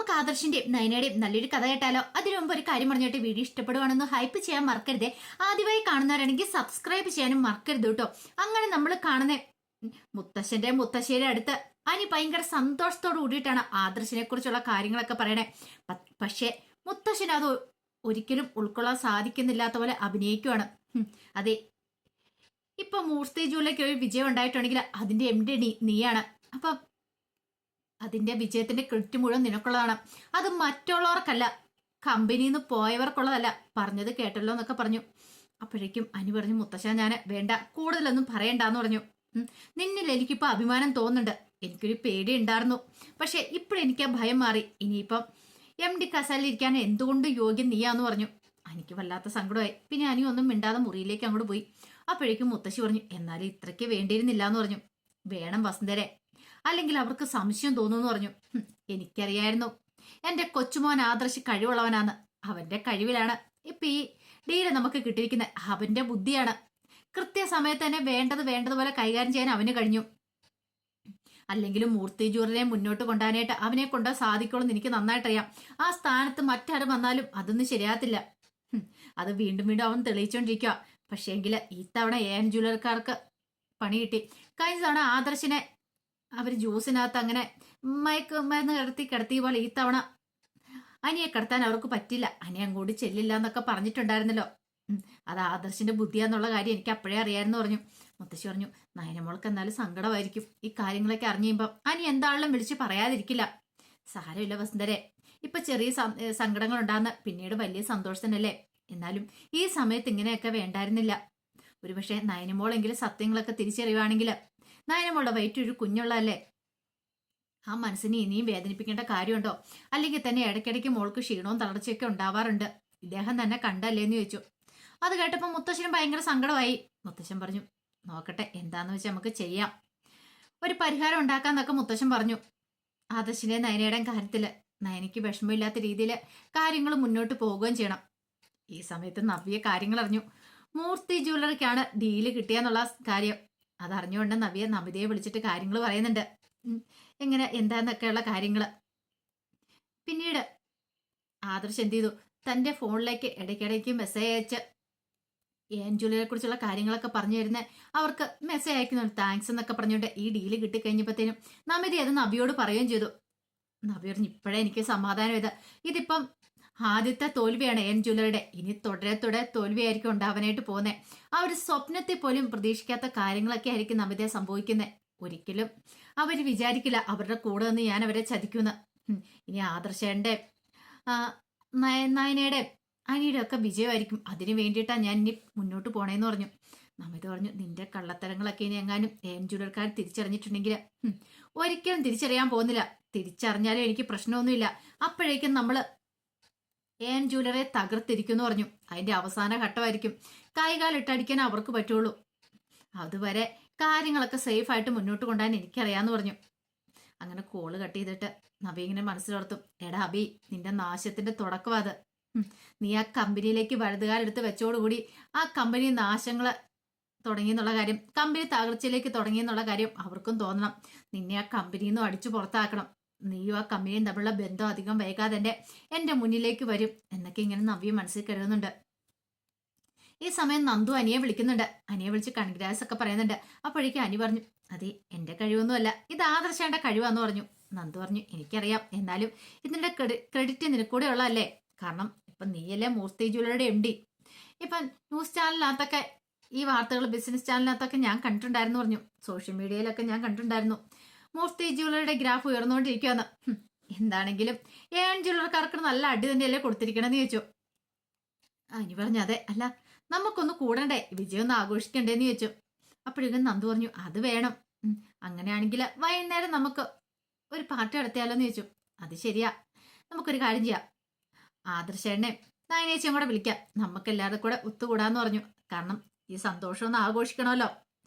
നമുക്ക് ആദർശിന്റെയും നയനയുടെയും നല്ലൊരു കഥ കേട്ടാലോ? അതിനു മുമ്പ് ഒരു കാര്യം പറഞ്ഞിട്ട് വീഡിയോ ഇഷ്ടപ്പെടുവാണെന്ന് ഹൈപ്പ് ചെയ്യാൻ മറക്കരുതേ. ആദ്യമായി കാണുന്നവരാണെങ്കിൽ സബ്സ്ക്രൈബ് ചെയ്യാനും മറക്കരുത് കേട്ടോ. അങ്ങനെ നമ്മൾ കാണുന്ന മുത്തശ്ശന്റെ മുത്തശ്ശിയുടെ അടുത്ത് അനി ഭയങ്കര സന്തോഷത്തോട് കൂടിയിട്ടാണ് ആദർശിനെ കുറിച്ചുള്ള കാര്യങ്ങളൊക്കെ പറയണേ. പക്ഷേ മുത്തശ്ശൻ അത് ഒരിക്കലും ഉൾക്കൊള്ളാൻ സാധിക്കുന്നില്ലാത്ത പോലെ അഭിനയിക്കുവാണ്. അതെ, ഇപ്പൊ മൂർത്തി ജൂലയ്ക്ക് ഒരു വിജയം ഉണ്ടായിട്ടുണ്ടെങ്കിൽ അതിന്റെ MD നീയാണ്. അപ്പൊ അതിന്റെ വിജയത്തിന്റെ ക്രെഡിറ്റ് മുഴുവൻ നിനക്കുള്ളതാണ്. അത് മറ്റുള്ളവർക്കല്ല, കമ്പനിയിൽ നിന്ന് പോയവർക്കുള്ളതല്ല. പറഞ്ഞത് കേട്ടല്ലോ എന്നൊക്കെ പറഞ്ഞു. അപ്പോഴേക്കും അനി പറഞ്ഞു, മുത്തശ്ശ ഞാൻ വേണ്ട, കൂടുതലൊന്നും പറയണ്ടെന്ന് പറഞ്ഞു. നിന്നിൽ എനിക്കിപ്പോ അഭിമാനം തോന്നുന്നുണ്ട്. എനിക്കൊരു പേടി ഉണ്ടായിരുന്നു, പക്ഷെ ഇപ്പോഴെനിക്ക് ആ ഭയം മാറി. ഇനിയിപ്പം MD കസാലിൽ ഇരിക്കാൻ എന്തുകൊണ്ട് യോഗ്യം നീയാന്ന് പറഞ്ഞു. എനിക്ക് വല്ലാത്ത സങ്കടമായി. പിന്നെ അനി ഒന്നും മിണ്ടാതെ മുറിയിലേക്ക് അങ്ങോട്ട് പോയി. അപ്പോഴേക്കും മുത്തശ്ശി പറഞ്ഞു, എന്നാലും ഇത്രയ്ക്ക് വേണ്ടിയിരുന്നില്ല എന്ന് പറഞ്ഞു. വേണം വസുന്ധരെ, അല്ലെങ്കിൽ അവർക്ക് സംശയം തോന്നുന്നു പറഞ്ഞു. എനിക്കറിയായിരുന്നു എന്റെ കൊച്ചുമോൻ ആദർശ് കഴിവുള്ളവനാന്ന്. അവന്റെ കഴിവിലാണ് ഇപ്പൊ ഈ ഡീല് നമുക്ക് കിട്ടിയിരിക്കുന്നത്. അവന്റെ ബുദ്ധിയാണ്. കൃത്യസമയത്ത് തന്നെ വേണ്ടതുപോലെ കൈകാര്യം ചെയ്യാൻ അവന് കഴിഞ്ഞു. അല്ലെങ്കിലും മൂർത്തി ജൂറിനെ മുന്നോട്ട് കൊണ്ടുപോകാനായിട്ട് അവനെ കൊണ്ടാ സാധിക്കുള്ളൂ എന്ന് എനിക്ക് നന്നായിട്ടറിയാം. ആ സ്ഥാനത്ത് മറ്റാരും വന്നാലും അതൊന്നും ശരിയാകത്തില്ല. അത് വീണ്ടും വീണ്ടും അവൻ തെളിയിച്ചോണ്ടിരിക്കുക. പക്ഷേങ്കില് ഈ തവണ AN ജ്വല്ലറിക്കാർക്ക് പണി കിട്ടി. കഴിഞ്ഞ തവണ ആദർശിനെ അവര് ജ്യൂസിനകത്ത് അങ്ങനെ മരുന്ന് കിടത്തിയ പോലെ ഈ തവണ അനിയെ കിടത്താൻ അവർക്ക് പറ്റില്ല. അനി അങ്ങോട്ട് ചെല്ലില്ല എന്നൊക്കെ പറഞ്ഞിട്ടുണ്ടായിരുന്നല്ലോ. അത് ആദർശിന്റെ ബുദ്ധിയാന്നുള്ള കാര്യം എനിക്ക് അപ്പോഴേ അറിയാമെന്ന് പറഞ്ഞു. മുത്തശ്ശി പറഞ്ഞു, നയനമോൾക്ക് എന്നാലും സങ്കടമായിരിക്കും ഈ കാര്യങ്ങളൊക്കെ അറിഞ്ഞു കഴിയുമ്പം. അനി എന്താണെങ്കിലും വിളിച്ച് പറയാതിരിക്കില്ല. സാരമില്ല വസുന്ധരെ, ഇപ്പൊ ചെറിയ സങ്കടങ്ങൾ ഉണ്ടാകുന്ന പിന്നീട് വലിയ സന്തോഷത്തിനല്ലേ. എന്നാലും ഈ സമയത്ത് ഇങ്ങനെയൊക്കെ വേണ്ടായിരുന്നില്ല. ഒരുപക്ഷെ നയനമോളെങ്കിലും സത്യങ്ങളൊക്കെ തിരിച്ചറിയുവാണെങ്കിൽ, നയനമോളുടെ വയറ്റൊരു കുഞ്ഞുള്ളതല്ലേ, ആ മനസ്സിനെ ഇനിയും വേദനിപ്പിക്കേണ്ട കാര്യമുണ്ടോ? അല്ലെങ്കിൽ തന്നെ ഇടയ്ക്കിടയ്ക്ക് മോൾക്ക് ക്ഷീണവും തളർച്ചയൊക്കെ ഉണ്ടാവാറുണ്ട്. ഇദ്ദേഹം തന്നെ കണ്ടല്ലേന്ന് ചോദിച്ചു. അത് കേട്ടപ്പോൾ മുത്തശ്ശനും ഭയങ്കര സങ്കടമായി. മുത്തശ്ശൻ പറഞ്ഞു, നോക്കട്ടെ, എന്താന്ന് വെച്ചാൽ നമുക്ക് ചെയ്യാം, ഒരു പരിഹാരം ഉണ്ടാക്കാന്നൊക്കെ മുത്തശ്ശൻ പറഞ്ഞു. ആദർശിന്റെ നയനയുടെയും കാര്യത്തില് നയനയ്ക്ക് വിഷമമില്ലാത്ത രീതിയിൽ കാര്യങ്ങൾ മുന്നോട്ട് പോവുകയും ചെയ്യണം. ഈ സമയത്ത് നവ്യ കാര്യങ്ങൾ അറിഞ്ഞു. മൂർത്തി ജ്വല്ലറിക്കാണ് ഡീല് കിട്ടിയെന്നുള്ള കാര്യം അതറിഞ്ഞുകൊണ്ട് നവ്യ നമിതയെ വിളിച്ചിട്ട് കാര്യങ്ങൾ പറയുന്നുണ്ട്. എങ്ങനെ എന്താന്നൊക്കെയുള്ള കാര്യങ്ങള്. പിന്നീട് ആദർശ് എന്ത് ചെയ്തു, തന്റെ ഫോണിലേക്ക് ഇടയ്ക്കിടയ്ക്ക് മെസ്സേജ് അയച്ച് AN ജ്വല്ലറിയെ കുറിച്ചുള്ള കാര്യങ്ങളൊക്കെ പറഞ്ഞു തരുന്ന അവർക്ക് മെസ്സേജ് അയക്കുന്നുണ്ട്. താങ്ക്സ് എന്നൊക്കെ പറഞ്ഞുകൊണ്ട് ഈ ഡീല് കിട്ടിക്കഴിഞ്ഞപ്പോഴത്തേനും നമിത അത് നവ്യോട് പറയുകയും ചെയ്തു. നവ്യ പറഞ്ഞു, ഇപ്പോഴേ എനിക്ക് സമാധാനം ചെയ്ത്. ഇതിപ്പം ആദ്യത്തെ തോൽവിയാണ് AN ജ്വല്ലറിയുടെ. ഇനി തുടരെ തോൽവിയായിരിക്കും ഉണ്ടാവാനായിട്ട് പോകുന്നത്. ആ ഒരു സ്വപ്നത്തിൽ പോലും പ്രതീക്ഷിക്കാത്ത കാര്യങ്ങളൊക്കെ ആയിരിക്കും നമിതയെ സംഭവിക്കുന്നത്. ഒരിക്കലും അവർ വിചാരിക്കില്ല അവരുടെ കൂടെ നിന്ന് ഞാൻ അവരെ ചതിക്കുമെന്ന്. ഇനി ആദർശന്റെ നയനയുടെ അനിയുടെ ഒക്കെ വിജയമായിരിക്കും. അതിനു വേണ്ടിയിട്ടാണ് ഞാൻ ഇനി മുന്നോട്ട് പോണേന്ന് പറഞ്ഞു. നമിത പറഞ്ഞു, നിന്റെ കള്ളത്തരങ്ങളൊക്കെ ഇനി എങ്ങാനും AN ജ്വല്ലറിക്കാർ തിരിച്ചറിഞ്ഞിട്ടുണ്ടെങ്കിൽ ഒരിക്കലും തിരിച്ചറിയാൻ പോകുന്നില്ല. തിരിച്ചറിഞ്ഞാലും എനിക്ക് പ്രശ്നമൊന്നുമില്ല. അപ്പോഴേക്കും നമ്മള് AN ജ്വല്ലറിയെ തകർത്തിരിക്കുമെന്ന് പറഞ്ഞു. അതിന്റെ അവസാന ഘട്ടമായിരിക്കും. കൈകാലിട്ടടിക്കാൻ അവർക്ക് പറ്റുള്ളൂ. അതുവരെ കാര്യങ്ങളൊക്കെ സേഫ് ആയിട്ട് മുന്നോട്ട് കൊണ്ടുപോകാൻ എനിക്കറിയാന്ന് പറഞ്ഞു. അങ്ങനെ കോള് കട്ട് ചെയ്തിട്ട് നബി ഇങ്ങനെ മനസ്സിലോർത്തും, എടാ അബി, നിന്റെ നാശത്തിന്റെ തുടക്കം അത്. നീ ആ കമ്പനിയിലേക്ക് വഴുതുകാലെടുത്ത് വെച്ചോടുകൂടി ആ കമ്പനി നാശങ്ങള് തുടങ്ങിയെന്നുള്ള കാര്യം, കമ്പനി തകർച്ചയിലേക്ക് തുടങ്ങിയെന്നുള്ള കാര്യം അവർക്കും തോന്നണം. നിന്നെ ആ കമ്പനിയിൽ നിന്നും അടിച്ചു പുറത്താക്കണം. നീയും ആ കമ്പനിയും തമ്മിലുള്ള ബന്ധം അധികം വൈകാതെ എന്റെ മുന്നിലേക്ക് വരും എന്നൊക്കെ ഇങ്ങനെ നവ്യ മനസ്സിൽ കരുതുന്നുണ്ട്. ഈ സമയം നന്ദു അനിയെ വിളിക്കുന്നുണ്ട്. അനിയെ വിളിച്ച് കൺഗ്രാസ് ഒക്കെ പറയുന്നുണ്ട്. അപ്പോഴേക്കും അനി പറഞ്ഞു, അതെ, എന്റെ കഴിവൊന്നുമല്ല, ഇത് ആദർശേണ്ട കഴിവാന്ന് പറഞ്ഞു. നന്ദു പറഞ്ഞു, എനിക്കറിയാം, എന്നാലും ഇതിന്റെ ക്രെഡിറ്റ് നിനക്കൂടെ ഉള്ളതല്ലേ. കാരണം ഇപ്പൊ നീയല്ലേ മൂർത്തി ജ്വല്ലറിയുടെ MD. ഇപ്പൊ ന്യൂസ് ചാനലിനകത്തൊക്കെ ഈ വാർത്തകൾ, ബിസിനസ് ചാനലിനകത്തൊക്കെ ഞാൻ കണ്ടിട്ടുണ്ടായിരുന്നു പറഞ്ഞു. സോഷ്യൽ മീഡിയയിലൊക്കെ ഞാൻ കണ്ടിട്ടുണ്ടായിരുന്നു മൂർത്തി ജ്വല്ലറിയുടെ ഗ്രാഫ് ഉയർന്നുകൊണ്ടിരിക്കുകയെന്ന്. എന്താണെങ്കിലും AN ജ്വല്ലറിക്കാർക്ക് നല്ല അടി തന്നെയല്ലേ കൊടുത്തിരിക്കണമെന്ന് ചോദിച്ചു. അനി പറഞ്ഞു, അതെ, അല്ല നമുക്കൊന്ന് കൂടണ്ടേ, വിജയം ഒന്ന് ആഘോഷിക്കണ്ടേന്ന് ചോദിച്ചു. അപ്പോഴേക്കും നന്ദു പറഞ്ഞു, അത് വേണം. അങ്ങനെയാണെങ്കിൽ വൈകുന്നേരം നമുക്ക് ഒരു പാർട്ടി നടത്തിയാലോന്ന് ചോദിച്ചു. അത് ശരിയാ, നമുക്കൊരു കാര്യം ചെയ്യാം, ആദർശേനെ നയനേച്ചിയും കൂടെ വിളിക്കാം, നമുക്ക് എല്ലാവരും കൂടെ ഒത്തുകൂടാന്ന് പറഞ്ഞു. കാരണം ഈ സന്തോഷം ഒന്ന് ആഘോഷിക്കണമല്ലോ,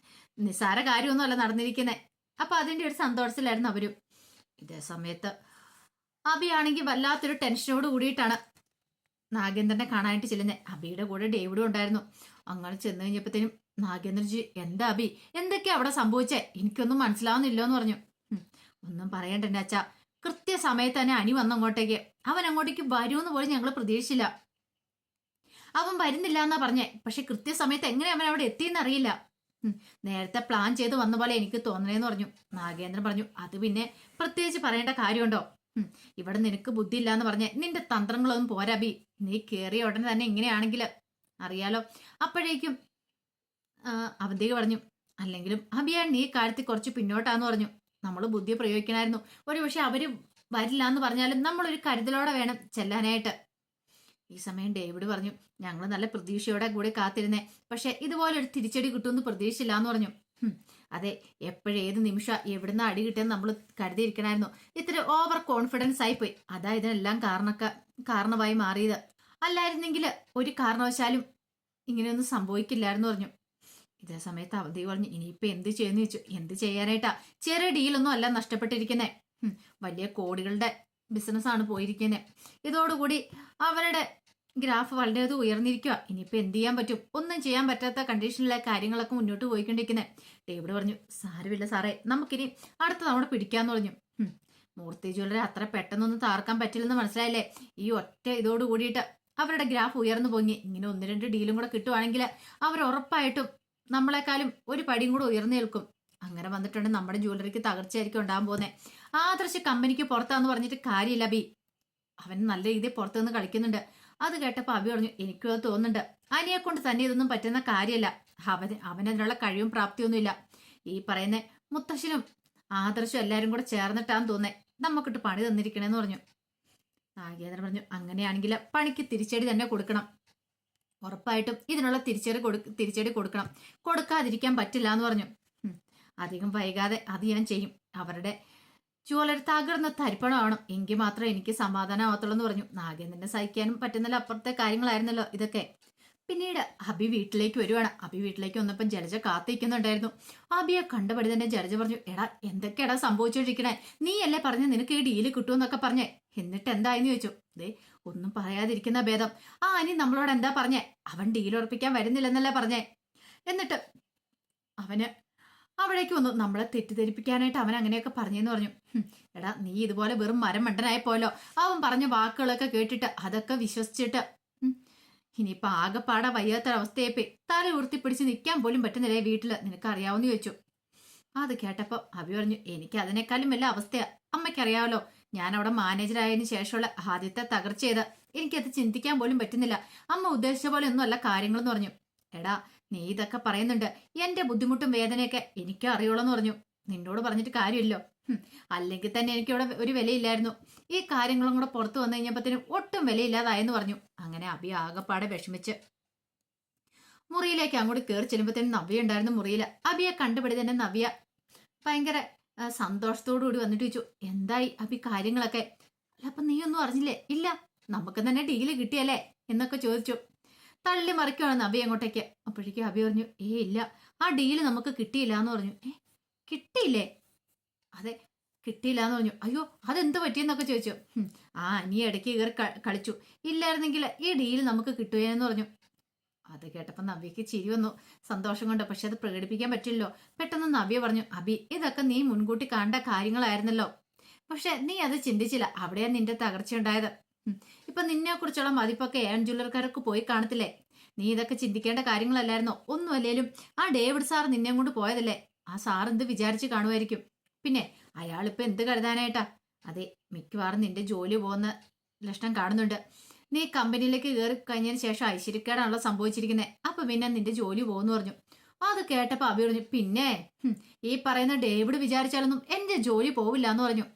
നിസ്സാര കാര്യമൊന്നുമല്ല നടന്നിരിക്കുന്നേ. അപ്പൊ അതിന്റെ ഒരു സന്തോഷത്തിലായിരുന്നു അവരും. ഇതേ സമയത്ത് അബിയാണെങ്കിൽ വല്ലാത്തൊരു ടെൻഷനോട് കൂടിയിട്ടാണ് നാഗേന്ദ്രനെ കാണാനായിട്ട് ചെല്ലുന്നത്. അബിയുടെ കൂടെ ഡേവിഡും ഉണ്ടായിരുന്നു. അങ്ങനെ ചെന്ന് കഴിഞ്ഞപ്പോഴത്തേനും നാഗേന്ദ്രജി, എന്താ അബി, എന്തൊക്കെയാ അവിടെ സംഭവിച്ചേ, എനിക്കൊന്നും മനസ്സിലാവുന്നില്ലോ എന്ന് പറഞ്ഞു. ഒന്നും പറയണ്ട എൻ്റെ അച്ഛാ, കൃത്യസമയത്ത് തന്നെ അനി വന്നങ്ങോട്ടേക്ക്. അവൻ അങ്ങോട്ടേക്ക് വരുമെന്ന് പോലും ഞങ്ങൾ പ്രതീക്ഷിച്ചില്ല. അവൻ വരുന്നില്ല എന്നാ പറഞ്ഞേ. പക്ഷെ കൃത്യസമയത്ത് എങ്ങനെ അവൻ അവിടെ എത്തിയെന്ന് അറിയില്ല. നേരത്തെ പ്ലാൻ ചെയ്ത് വന്ന പോലെ എനിക്ക് തോന്നണേന്ന് പറഞ്ഞു. നാഗേന്ദ്രൻ പറഞ്ഞു, അത് പിന്നെ പ്രത്യേകിച്ച് പറയേണ്ട കാര്യമുണ്ടോ? ഇവിടെ നിനക്ക് ബുദ്ധി ഇല്ലാന്ന് പറഞ്ഞേ. നിന്റെ തന്ത്രങ്ങളൊന്നും പോരാ ബി. നീ കേറിയ ഉടനെ തന്നെ ഇങ്ങനെയാണെങ്കിൽ അറിയാലോ. അപ്പോഴേക്കും അവന്തിക പറഞ്ഞു, അല്ലെങ്കിലും അബിയാൻ നീ കാര്യത്തിൽ കുറച്ച് പിന്നോട്ടാന്ന് പറഞ്ഞു. നമ്മൾ ബുദ്ധി പ്രയോഗിക്കണമായിരുന്നു. ഒരുപക്ഷെ അവര് വരില്ല എന്ന് പറഞ്ഞാലും നമ്മളൊരു കരുതലോടെ വേണം ചെല്ലാനായിട്ട്. ഈ സമയം ഡേവിഡ് പറഞ്ഞു, ഞങ്ങൾ നല്ല പ്രതീക്ഷയോടെ കൂടെ കാത്തിരുന്നേ. പക്ഷെ ഇതുപോലൊരു തിരിച്ചടി കിട്ടുമെന്ന് പ്രതീക്ഷിച്ചില്ല എന്ന് പറഞ്ഞു. അതെ, എപ്പോഴേത് നിമിഷം എവിടുന്ന് അടി കിട്ടിയെന്ന് നമ്മൾ കരുതിയിരിക്കണമായിരുന്നു. ഇത്ര ഓവർ കോൺഫിഡൻസ് ആയിപ്പോയി. അതാ ഇതിനെല്ലാം കാരണമായി മാറിയത്. അല്ലായിരുന്നെങ്കിൽ ഒരു കാരണവശാലും ഇങ്ങനെയൊന്നും സംഭവിക്കില്ലായിരുന്നു പറഞ്ഞു. ഇതേ സമയത്ത് അവധി പറഞ്ഞു, ഇനിയിപ്പോ എന്ത് ചെയ്യുന്നു ചോദിച്ചു. എന്ത് ചെയ്യാനായിട്ടാ? ചെറിയ ഡീലൊന്നും അല്ല നഷ്ടപ്പെട്ടിരിക്കുന്നേ. വലിയ കോടികളുടെ ബിസിനസ്സാണ് പോയിരിക്കുന്നത്. ഇതോടുകൂടി അവരുടെ ഗ്രാഫ് വളരെ ഉയർന്നിരിക്കുക. ഇനിയിപ്പോ എന്ത് ചെയ്യാൻ പറ്റും? ഒന്നും ചെയ്യാൻ പറ്റാത്ത കണ്ടീഷനിലെ കാര്യങ്ങളൊക്കെ മുന്നോട്ട് പോയിക്കൊണ്ടിരിക്കുന്നത്. ഡേവിഡ് പറഞ്ഞു, സാരമില്ല സാറേ, നമുക്കിനി അടുത്ത തവണ പിടിക്കാന്ന് പറഞ്ഞു. മൂർത്തി ജ്വല്ലറി അത്ര പെട്ടെന്നൊന്നും താർക്കാൻ പറ്റില്ലെന്ന് മനസ്സിലായില്ലേ? ഈ ഒറ്റ ഇതോട് കൂടിയിട്ട് അവരുടെ ഗ്രാഫ് ഉയർന്നു പോങ്ങി. ഇങ്ങനെ 1-2 ഡീലും കൂടെ കിട്ടുവാണെങ്കിൽ അവർ ഉറപ്പായിട്ടും നമ്മളെക്കാളും ഒരു പടിയും കൂടെ ഉയർന്നു നിൽക്കും. അങ്ങനെ വന്നിട്ടുണ്ടെങ്കിൽ നമ്മുടെ ജ്വല്ലറിക്ക് തകർച്ചയായിരിക്കും ഉണ്ടാകാൻ പോകുന്നത്. ആദർശ് കമ്പനിക്ക് പുറത്താന്ന് പറഞ്ഞിട്ട് കാര്യമില്ല ബി. അവൻ നല്ല രീതിയിൽ പുറത്തുനിന്ന് കളിക്കുന്നുണ്ട്. അത് കേട്ടപ്പോൾ അബി പറഞ്ഞു, എനിക്കും അത് തോന്നുന്നുണ്ട്. അനിയെ കൊണ്ട് തന്നെ ഇതൊന്നും പറ്റുന്ന കാര്യമല്ല. അവനതിനുള്ള കഴിവും പ്രാപ്തിയൊന്നുമില്ല. ഈ പറയുന്ന മുത്തശ്ശനും ആദർശം എല്ലാവരും കൂടെ ചേർന്നിട്ടാന്ന് തോന്നേ നമുക്കിട്ട് പണി തന്നിരിക്കണേന്ന് പറഞ്ഞു. നാഗേന്ദ്രൻ പറഞ്ഞു, അങ്ങനെയാണെങ്കിൽ പണിക്ക് തിരിച്ചടി തന്നെ കൊടുക്കണം. ഉറപ്പായിട്ടും ഇതിനുള്ള തിരിച്ചടി കൊടുക്കണം. കൊടുക്കാതിരിക്കാൻ പറ്റില്ല എന്ന് പറഞ്ഞു. അധികം വൈകാതെ അത് ഞാൻ ചെയ്യും. അവരുടെ ജ്വല്ലറി തകർന്ന തരിപ്പണമാണ്. എങ്കിൽ മാത്രമേ എനിക്ക് സമാധാനമാകത്തുള്ളൂ എന്ന് പറഞ്ഞു. നാഗേന്ദ്രനെ സഹിക്കാനും പറ്റുന്നില്ല. അപ്പുറത്തെ കാര്യങ്ങളായിരുന്നല്ലോ ഇതൊക്കെ. പിന്നീട് അബി വീട്ടിലേക്ക് വരുവാണ്. അബി വീട്ടിലേക്ക് വന്നപ്പം ജലജ കാത്തിരിക്കുന്നുണ്ടായിരുന്നു. അബിയെ കണ്ടപടി തന്നെ ജലജ പറഞ്ഞു, എടാ എന്തൊക്കെയാടാ സംഭവിച്ചോണ്ടിരിക്കണേ? നീ അല്ലേ പറഞ്ഞ നിനക്ക് ഈ ഡീല് കിട്ടുമെന്നൊക്കെ പറഞ്ഞേ. എന്നിട്ട് എന്തായെന്ന് ചോദിച്ചു. ദേ, ഒന്നും പറയാതിരിക്കുന്ന ഭേദം. അനി നമ്മളോട് എന്താ പറഞ്ഞേ? അവൻ ഡീൽ ഉറപ്പിക്കാൻ വരുന്നില്ലെന്നല്ലേ പറഞ്ഞേ. എന്നിട്ട് അവന് അവിടേക്ക് വന്നു നമ്മളെ തെറ്റിദ്ധരിപ്പിക്കാനായിട്ട് അവൻ അങ്ങനെയൊക്കെ പറഞ്ഞെന്ന് പറഞ്ഞു. എടാ, നീ ഇതുപോലെ വെറും മരം മണ്ടനായപ്പോലോ. അവൻ പറഞ്ഞ വാക്കുകളൊക്കെ കേട്ടിട്ട് അതൊക്കെ വിശ്വസിച്ചിട്ട് ഇനിയിപ്പൊ ആകെപ്പാടെ വയ്യാത്തൊരവസ്ഥയെപ്പി തല ഉയർത്തിപ്പിടിച്ച് നിൽക്കാൻ പോലും പറ്റുന്നില്ലേ വീട്ടില്, നിനക്ക് അറിയാവുന്ന ചോദിച്ചു. അത് കേട്ടപ്പോ അഭി പറഞ്ഞു, എനിക്ക് അതിനേക്കാളും വല്ല അവസ്ഥയാ. അമ്മയ്ക്കറിയാമല്ലോ, ഞാൻ അവിടെ മാനേജറായതിനു ശേഷമുള്ള ആദ്യത്തെ തകർച്ച ചെയ്ത് എനിക്കത് ചിന്തിക്കാൻ പോലും പറ്റുന്നില്ല. അമ്മ ഉദ്ദേശിച്ച പോലെ ഒന്നും അല്ല കാര്യങ്ങളെന്ന് പറഞ്ഞു. എടാ, നീ ഇതൊക്കെ പറയുന്നുണ്ട്. എന്റെ ബുദ്ധിമുട്ടും വേദനയൊക്കെ എനിക്കും അറിയോളെന്ന് പറഞ്ഞു. നിന്നോട് പറഞ്ഞിട്ട് കാര്യമില്ലോ. അല്ലെങ്കിൽ തന്നെ എനിക്കിവിടെ ഒരു വിലയില്ലായിരുന്നു. ഈ കാര്യങ്ങളും കൂടെ പുറത്തു വന്നു കഴിഞ്ഞപ്പോഴത്തേനും ഒട്ടും വിലയില്ലാതായെന്ന് പറഞ്ഞു. അങ്ങനെ അബി ആകെപ്പാടെ വിഷമിച്ച് മുറിയിലേക്ക് അങ്ങോട്ട് കയറി ചെല്ലുമ്പോഴത്തേനും നവ്യ ഉണ്ടായിരുന്നു മുറിയിൽ. അബിയെ കണ്ടുപിടി തന്നെ നവ്യ ഭയങ്കര സന്തോഷത്തോടു കൂടി വന്നിട്ട് ചോദിച്ചു, എന്തായി അബി കാര്യങ്ങളൊക്കെ? അല്ല, അപ്പൊ നീ ഒന്നും അറിഞ്ഞില്ലേ? ഇല്ല, നമുക്ക് തന്നെ ഡീല് കിട്ടിയല്ലേ എന്നൊക്കെ ചോദിച്ചു. തള്ളി മറിക്കുവാണ് നവ്യ അങ്ങോട്ടേക്ക്. അപ്പോഴേക്കും അബി പറഞ്ഞു, ഇല്ല, ആ ഡീല് നമുക്ക് കിട്ടിയില്ല എന്ന് പറഞ്ഞു. കിട്ടിയില്ലേ? അതെ, കിട്ടിയില്ല എന്ന് പറഞ്ഞു. അയ്യോ, അതെന്ത് പറ്റിയെന്നൊക്കെ ചോദിച്ചു. നീ ഇടയ്ക്ക് കയറി കളിച്ചു. ഇല്ലായിരുന്നെങ്കിൽ ഈ ഡീല് നമുക്ക് കിട്ടുകയെന്ന് പറഞ്ഞു. അത് കേട്ടപ്പോൾ നവ്യക്ക് ചിരി വന്നു സന്തോഷം കൊണ്ട്. പക്ഷെ അത് പ്രകടിപ്പിക്കാൻ പറ്റില്ലല്ലോ. പെട്ടെന്ന് നവ്യ പറഞ്ഞു, അബി, ഇതൊക്കെ നീ മുൻകൂട്ടി കണ്ട കാര്യങ്ങളായിരുന്നല്ലോ. പക്ഷെ നീ അത് ചിന്തിച്ചില്ല. അവിടെയാണ് നിന്റെ തകർച്ച ഉണ്ടായത്. ഇപ്പൊ നിന്നെ കുറിച്ചുള്ള മതിപ്പൊക്കെ ഏൺ ജ്വല്ലറിക്കാർക്ക് പോയി കാണത്തില്ലേ? നീ ഇതൊക്കെ ചിന്തിക്കേണ്ട കാര്യങ്ങളല്ലായിരുന്നോ? ഒന്നും അല്ലേലും ആ ഡേവിഡ് സാർ നിന്നെ കൊണ്ട് പോയതല്ലേ? ആ സാർ എന്ത് വിചാരിച്ച് കാണുമായിരിക്കും? പിന്നെ അയാളിപ്പോ എന്ത് കരുതാനായിട്ടാ? അതെ, മിക്കവാറും നിന്റെ ജോലി പോകുന്ന ലക്ഷണം കാണുന്നുണ്ട്. നീ കമ്പനിയിലേക്ക് കയറി കഴിഞ്ഞതിന് ശേഷം ഐശ്വര്യക്കേടാണല്ലോ സംഭവിച്ചിരിക്കുന്നത്. അപ്പൊ പിന്നെ നിന്റെ ജോലി പോകുന്നു പറഞ്ഞു. അത് കേട്ടപ്പോ അഭി പറഞ്ഞു, പിന്നെ ഈ പറയുന്ന ഡേവിഡ് വിചാരിച്ചാലൊന്നും എന്റെ ജോലി പോവില്ല എന്ന് പറഞ്ഞു.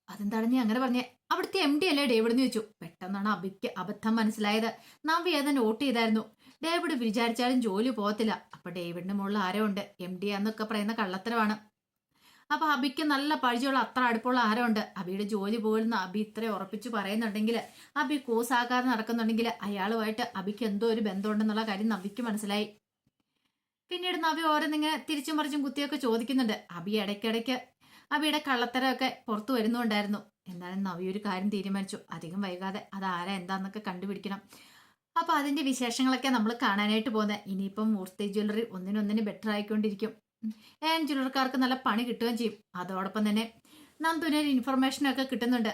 അതെന്താണ് നീ അങ്ങനെ പറഞ്ഞേ? അവിടുത്തെ MD അല്ലേ ഡേവിഡ് എന്ന് ചോദിച്ചു. പെട്ടെന്നാണ് അബിക്ക് അബദ്ധം മനസ്സിലായത്. നവ്യ അത് നോട്ട് ചെയ്തായിരുന്നു. ഡേവിഡ് വിചാരിച്ചാലും ജോലി പോകത്തില്ല. അപ്പൊ ഡേവിഡിന്റെ മുകളിൽ ആരോ ഉണ്ട്. MD എന്നൊക്കെ പറയുന്ന കള്ളത്തരമാണ്. അപ്പൊ അബിക്ക് നല്ല പരിചയമുള്ള അത്ര അടുപ്പുള്ള ആരോ ഉണ്ട്. അബിയുടെ ജോലി പോലെന്ന് അബി ഇത്ര ഉറപ്പിച്ചു പറയുന്നുണ്ടെങ്കിൽ, അബി കൂസാകാതെ നടക്കുന്നുണ്ടെങ്കിൽ അയാളുമായിട്ട് അബിക്ക് എന്തോ ഒരു ബന്ധമുണ്ടെന്നുള്ള കാര്യം നവ്യക്ക് മനസ്സിലായി. പിന്നീട് നവ്യ ഓരോന്നിങ്ങനെ തിരിച്ചും മറിച്ചും കുത്തിയൊക്കെ ചോദിക്കുന്നുണ്ട്. അബി ഇടയ്ക്കിടയ്ക്ക് അബിയുടെ കള്ളത്തരമൊക്കെ പുറത്തു വരുന്നുണ്ടായിരുന്നു. എന്നാലും നവ്യ ഒരു കാര്യം തീരുമാനിച്ചു, അധികം വൈകാതെ അത് ആരാ എന്താന്നൊക്കെ കണ്ടുപിടിക്കണം. അപ്പൊ അതിന്റെ വിശേഷങ്ങളൊക്കെ നമ്മൾ കാണാനായിട്ട് പോകുന്നത്. ഇനിയിപ്പം മൂർത്തി ജ്വല്ലറി ഒന്നിനൊന്നിന് ബെറ്റർ ആയിക്കൊണ്ടിരിക്കും. ജ്വല്ലറിക്കാർക്ക് നല്ല പണി കിട്ടുകയും ചെയ്യും. അതോടൊപ്പം തന്നെ നന്ദുവിന് ഒരു ഇൻഫർമേഷനൊക്കെ കിട്ടുന്നുണ്ട്.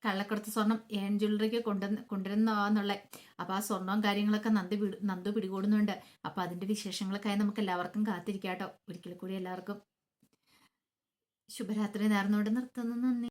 കള്ളക്കടത്ത് സ്വർണം ഏൺ ജ്വല്ലറിക്ക് കൊണ്ടുവരുന്നതാന്നുള്ള. അപ്പൊ ആ സ്വർണവും കാര്യങ്ങളൊക്കെ നന്ദു പിടികൂടുന്നുണ്ട്. അപ്പൊ അതിന്റെ വിശേഷങ്ങളൊക്കെ നമുക്ക് എല്ലാവർക്കും കാത്തിരിക്കാട്ടോ. ഒരിക്കൽ കൂടി എല്ലാവർക്കും ശുഭരാത്രി നേർന്നുകൊണ്ട് നിർത്തുന്നു. നന്ദി.